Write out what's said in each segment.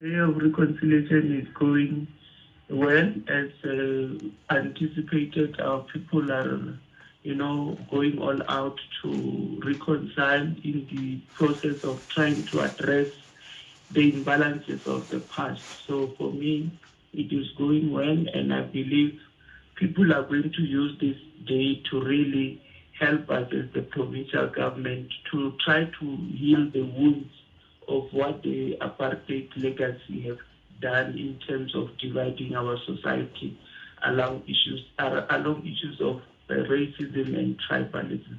Day of reconciliation is going well as anticipated. Our people are, going all out to reconcile in the process of trying to address the imbalances of the past. So for me, it is going well, and I believe people are going to use this day to really help us as the provincial government to try to heal the wounds of what the apartheid legacy have done in terms of dividing our society along issues of racism and tribalism.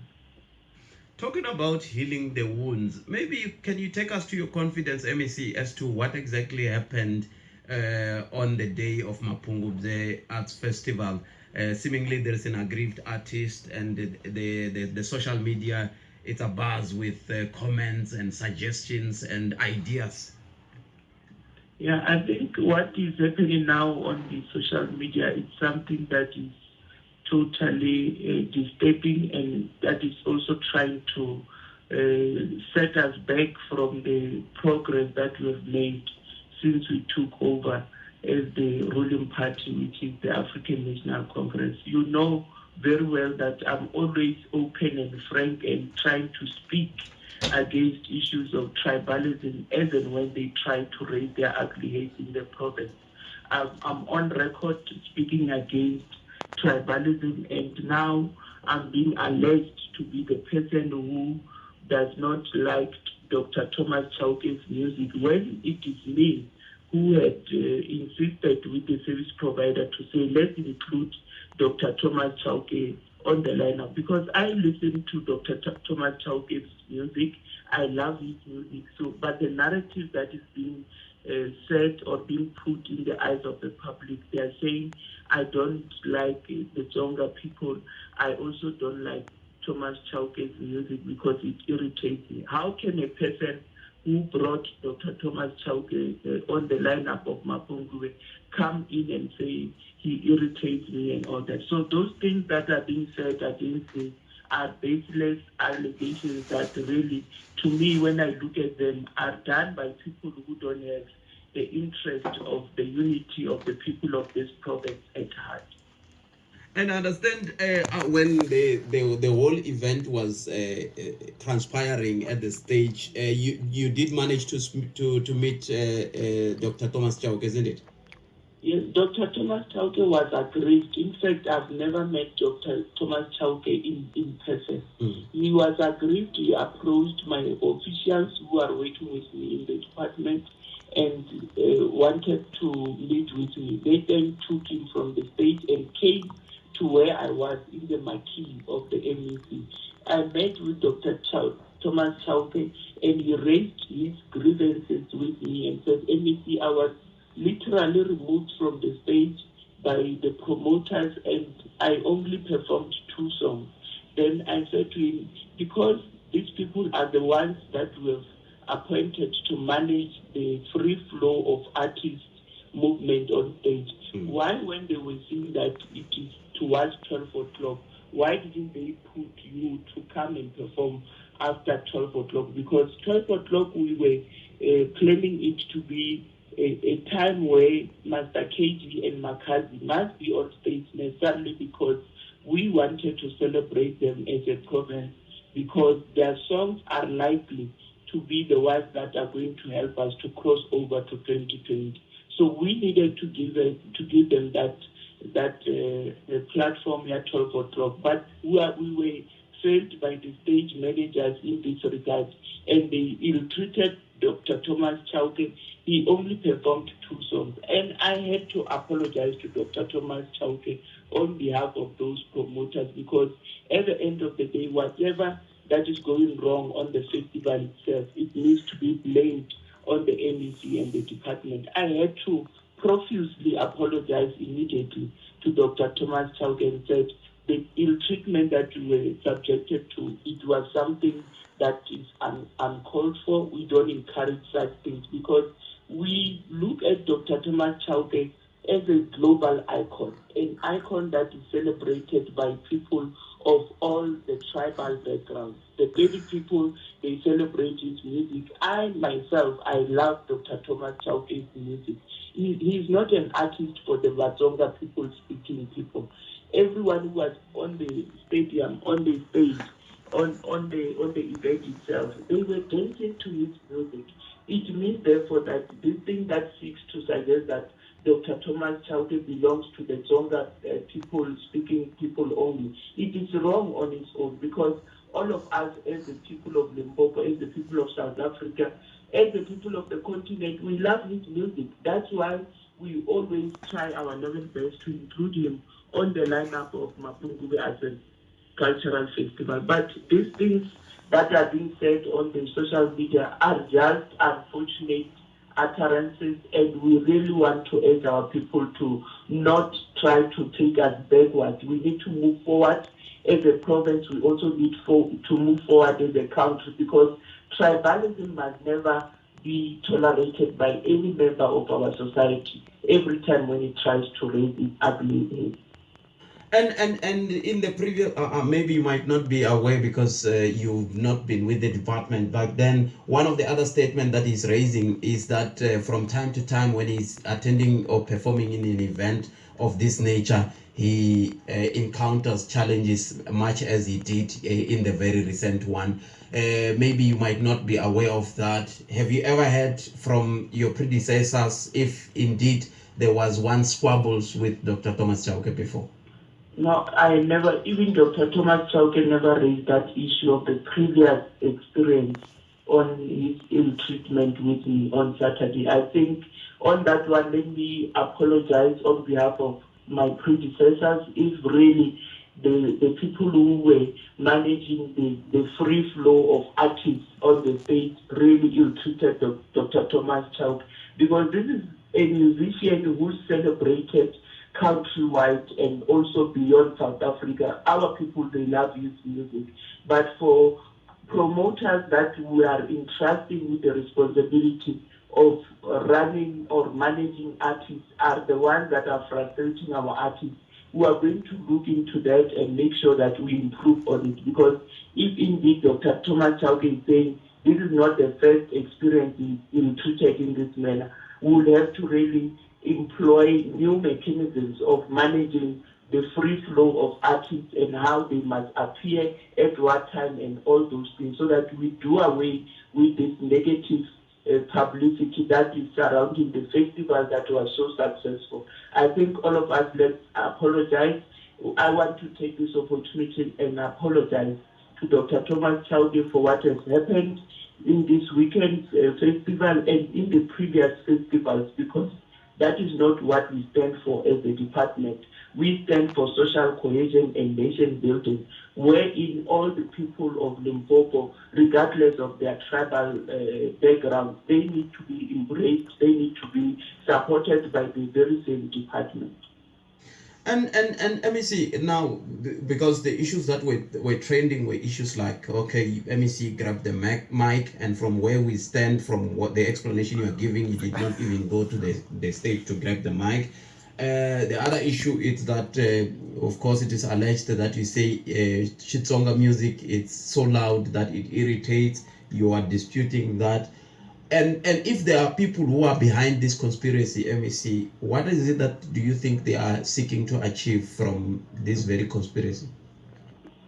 Talking about healing the wounds, maybe can you take us to your confidence, MEC, as to what exactly happened on the day of Mapungubwe Arts Festival? Seemingly there is an aggrieved artist, and the social media, it's a buzz with comments and suggestions and ideas. Yeah, I think what is happening now on the social media is something that is totally disturbing, and that is also trying to set us back from the progress that we have made since we took over as the ruling party, which is the African National Congress. You know very well that I'm always open and frank and trying to speak against issues of tribalism as and when they try to raise their ugly heads in the province. I'm on record speaking against tribalism, and now I'm being alleged to be the person who does not like Dr. Thomas Chauke's music, when it is me who had insisted with the service provider to say, let's include Dr. Thomas Chauke on the lineup, because I listen to Dr. Thomas Chauke's music. I love his music. So, but the narrative that is being said or being put in the eyes of the public, they are saying, I don't like the Tsonga people. I also don't like Thomas Chauke's music because it irritates me. How can a person who brought Dr. Thomas Chauke on the lineup of Mapungubwe come in and say he irritates me and all that? So those things that are being said against me are baseless allegations that really, to me, when I look at them, are done by people who don't have the interest of the unity of the people of this province at heart. And I understand when the whole event was transpiring at the stage, you did manage to meet Dr. Thomas Chauke, isn't it? Yes, Dr. Thomas Chauke was aggrieved. In fact, I've never met Dr. Thomas Chauke in person. He was aggrieved. He approached my officials who are working with me in the department and wanted to meet with me. They then took him from the stage and came to where I was in the marquee of the MEC. I met with Dr. Thomas Chauke, and he raised his grievances with me and said, MEC, I was literally removed from the stage by the promoters, and I only performed 2 songs. Then I said to him, because these people are the ones that were appointed to manage the free flow of artists movement on stage, why, when they were seeing that it is towards 12 o'clock, why didn't they put you to come and perform after 12 o'clock? Because 12 o'clock we were planning it to be a time where Master KG and Makhadzi must be on stage, necessarily because we wanted to celebrate them as a province, because their songs are likely to be the ones that are going to help us to cross over to 2020. So we needed to give them that platform at 12 o'clock. But we were failed by the stage managers in this regard, and they ill-treated Dr. Thomas Chauke. He only performed 2 songs, and I had to apologize to Dr. Thomas Chauke on behalf of those promoters, because at the end of the day, whatever that is going wrong on the festival itself, it needs to be blamed on the MEC and the department. I had to profusely apologize immediately to Dr. Thomas Chauke and said the ill treatment that we were subjected to, it was something that is uncalled for. We don't encourage such things, because we look at Dr. Thomas Chauke as a global icon, an icon that is celebrated by people of all the tribal backgrounds. The Bedi people, they celebrate his music. I myself, I love Dr. Thomas Chauke's music. He's not an artist for the Vatsonga people speaking people. Everyone who was on the stadium, on the stage, on the event itself, they were dancing to his music. It means therefore that this thing that seeks to suggest that Dr. Thomas Chauke belongs to the Tsonga people, speaking people only, it is wrong on its own, because all of us as the people of Limpopo, as the people of South Africa, as the people of the continent, we love his music. That's why we always try our level best to include him on the lineup of Mapungube as a cultural festival. But these things that are being said on the social media are just unfortunate utterances, and we really want to urge our people to not try to take us backwards. We need to move forward as a province. We also need to move forward as a country, because tribalism must never be tolerated by any member of our society every time when it tries to raise its ugly head. And in the previous, maybe you might not be aware because you've not been with the department, but then one of the other statements that he's raising is that from time to time when he's attending or performing in an event of this nature, he encounters challenges much as he did in the very recent one. Maybe you might not be aware of that. Have you ever heard from your predecessors if indeed there was one squabbles with Dr. Thomas Chauke before? No, I never, even Dr. Thomas Chauke never raised that issue of the previous experience on his ill treatment with me on Saturday. I think on that one, let me apologize on behalf of my predecessors if really the people who were managing the free flow of artists on the stage really ill-treated Dr. Thomas Chauke, because this is a musician who celebrated countrywide and also beyond South Africa. Our people, they love his music. But for promoters that we are entrusting with the responsibility of running or managing artists are the ones that are frustrating our artists. We are going to look into that and make sure that we improve on it, because if indeed Dr. Thomas Chauke is saying this is not the first experience in treated in this manner, we will have to really employ new mechanisms of managing the free flow of artists and how they must appear at what time and all those things, so that we do away with this negative publicity that is surrounding the festival that was so successful. I think all of us, let's apologize. I want to take this opportunity and apologize to Dr. Thomas Chauke for what has happened in this weekend's festival and in the previous festivals, because that is not what we stand for as a department. We stand for social cohesion and nation building, wherein all the people of Limpopo, regardless of their tribal background, they need to be embraced, they need to be supported by the very same department. And MEC, now, because the issues that were trending were issues like, okay, MEC grabbed the mic, and from where we stand, from what the explanation you are giving, you did not even go to the stage to grab the mic. The other issue is that, of course, it is alleged that you say Chitsonga music, it's so loud that it irritates. You are disputing that. And if there are people who are behind this conspiracy, MEC, what is it that do you think they are seeking to achieve from this very conspiracy?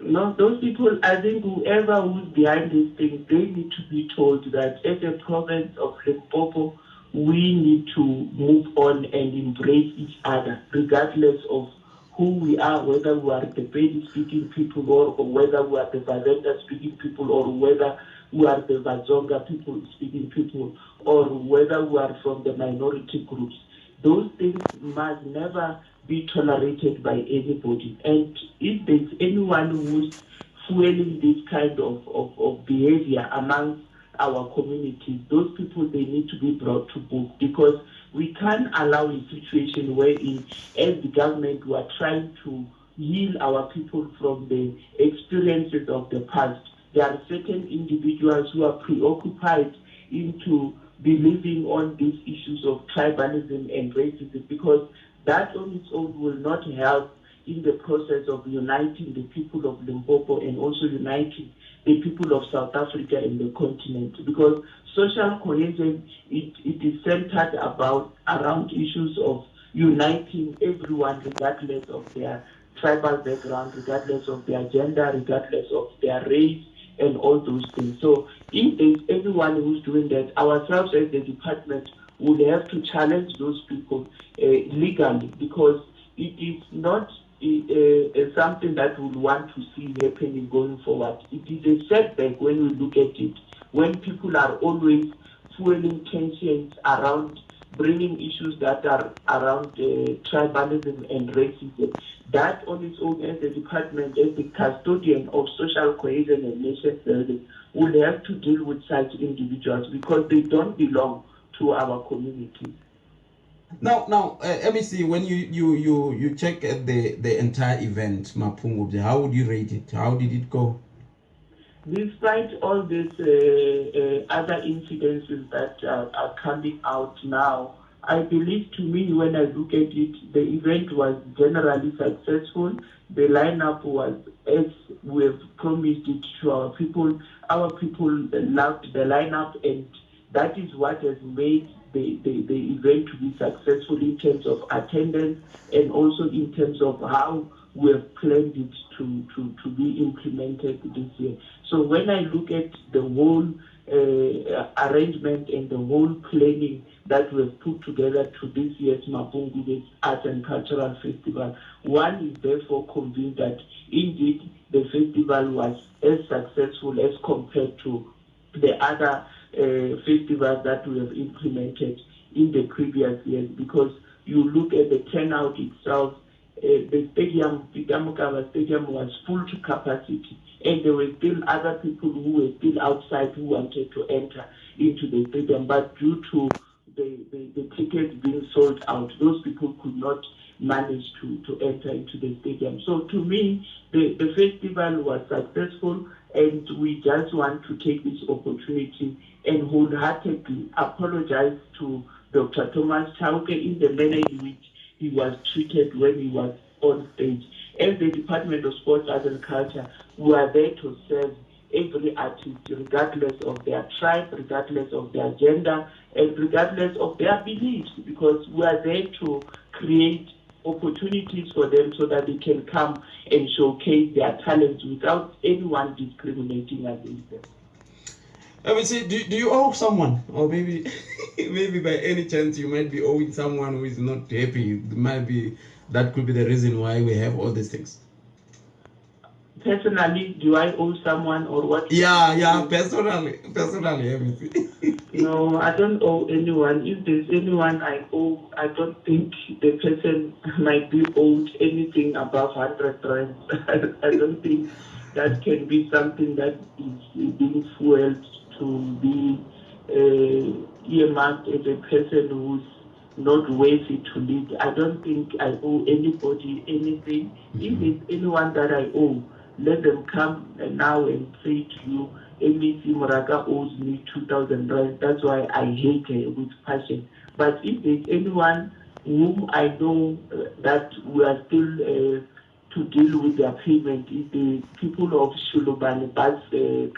No, those people, I think whoever who's behind these things, they need to be told that as a province of Limpopo, we need to move on and embrace each other, regardless of who we are, whether we are the Pedi speaking people or whether we are the Vavenda speaking people or whether we are the Vatsonga people speaking people or whether we are from the minority groups. Those things must never be tolerated by anybody. And if there's anyone who's fueling this kind of behavior amongst our communities, those people, they need to be brought to book, because we can't allow a situation wherein, as the government, we are trying to heal our people from the experiences of the past. There are certain individuals who are preoccupied into believing on these issues of tribalism and racism, because that on its own will not help in the process of uniting the people of Limpopo and also uniting the people of South Africa and the continent. Because social cohesion, it is centered around issues of uniting everyone regardless of their tribal background, regardless of their gender, regardless of their race, and all those things. So if there's anyone who's doing that, ourselves as the department would have to challenge those people legally, because it is not something that we want to see happening going forward. It is a setback when we look at it, when people are always fueling tensions around bringing issues that are around tribalism and racism. That on its own, as the department, as the custodian of social cohesion and nation building, will have to deal with such individuals, because they don't belong to our community. Now, MEC, when you check at the entire event, Mapungubwe, how would you rate it? How did it go? Despite all these other incidences that are coming out now, I believe, to me, when I look at it, the event was generally successful. The lineup was as we have promised it to our people. Our people loved the lineup, and that is what has made the event to be successful in terms of attendance and also in terms of how we have planned it to be implemented this year. So when I look at the whole arrangement and the whole planning that we have put together to this year's Mapungubwe Arts and Cultural Festival, one is therefore convinced that indeed the festival was as successful as compared to the other festivals that we have implemented in the previous years, because you look at the turnout itself, the stadium, the Damokaba Stadium, was full to capacity, and there were still other people who were still outside who wanted to enter into the stadium, but due to the tickets being sold out, those people could not manage to enter into the stadium. So to me, the festival was successful, and we just want to take this opportunity and wholeheartedly apologize to Dr. Thomas Chauke in the manner in which he was treated when he was on stage. As the Department of Sports, Arts and Culture, we are there to serve every artist, regardless of their tribe, regardless of their gender, and regardless of their beliefs, because we are there to create opportunities for them so that they can come and showcase their talents without anyone discriminating against them. I mean, say, do you owe someone, or maybe maybe by any chance you might be owing someone who is not happy? That could be the reason why we have all these things. Personally, do I owe someone or what? Yeah, personally, everything. No, I don't owe anyone. If there's anyone I owe, I don't think the person might be owed anything above 100 rand. I don't think that can be something that is being fueled to be earmarked as a person who's not worthy to lead. I don't think I owe anybody anything. If there's anyone that I owe, let them come now and say to you, MEC Moraka owes me 2,000 rand. That's why I hate her with passion. But if there's anyone whom I know that we are still to deal with their payment, is the people of Shulubani Bus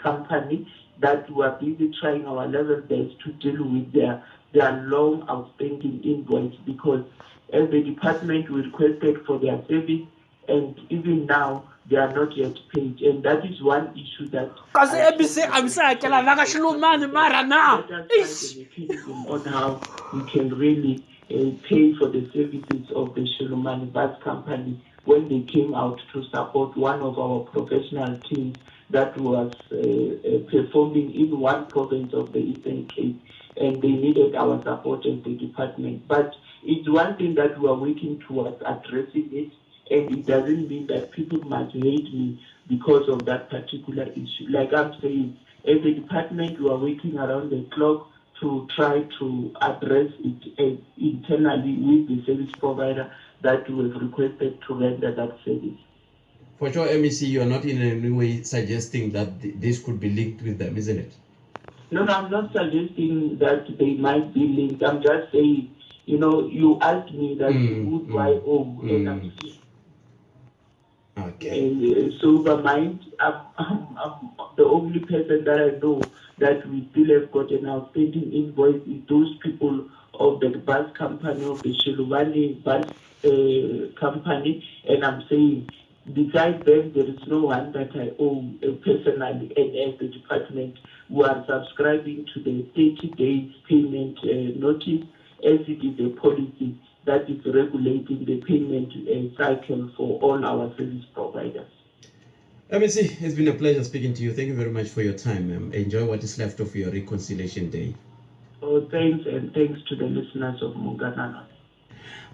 Company that we are busy trying our level best to deal with their long outstanding invoice, because as the department we requested for their service, and even now they are not yet paid, and that is one issue that on how we can really pay for the services of the Shulumani Bus Company when they came out to support one of our professional teams that was performing in one province of the Eastern Cape, and they needed our support as the department. But it's one thing that we are working towards addressing it, and it doesn't mean that people must hate me because of that particular issue. Like I'm saying, as a department, we are working around the clock to try to address it internally with the service provider that we have requested to render that service. For sure, MEC, you are not in any way suggesting that this could be linked with them, isn't it? No, no, I'm not suggesting that they might be linked. I'm just saying, you asked me that who do I owe, and I'm saying, okay. and sober mind, I'm the only person that I know that we still have got an outstanding invoice is those people of the bus company, of the Shiluvani bus company, and I'm saying, besides them, there is no one that I owe personally, and as the department, we are subscribing to the 30 days payment notice, as it is a policy that is regulating the payment cycle for all our service providers. MEC, it's been a pleasure speaking to you. Thank you very much for your time. Enjoy what is left of your Reconciliation Day. Oh, thanks, and thanks to the listeners of Munganana.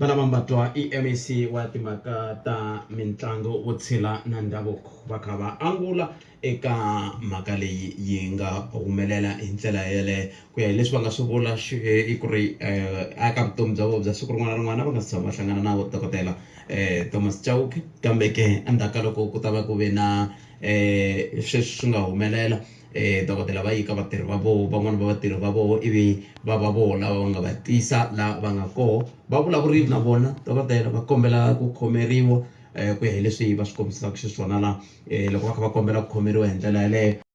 Banamambatwa MEC wa timhaka ta mitlangu wo tshila na ndhavuko va kha va angula eka mhaka leyi yi nga humelela hi ndlela yeleyo ku ya hi leswi va nga swi vula i ku ri aka vutomi bya vona bya siku rin'wana na rin'wana va nga si tshama va hlangana na dokodela Thomas Chauke, kambe ke endzhaku ka loko ku ta va ku ve na sweswi swi nga humelela dokodela va yika vatirhi va voho van'wana va vatirhi va voho ivi va voho lava va nga va tisa laha va nga koho va vulavurile na vona dokodela va kombela ku khomeriwa ku ya hi leswi va swi kombisaka xiswona laha loko va kha va kombela ku khomeriwa hi ndlela yaleyo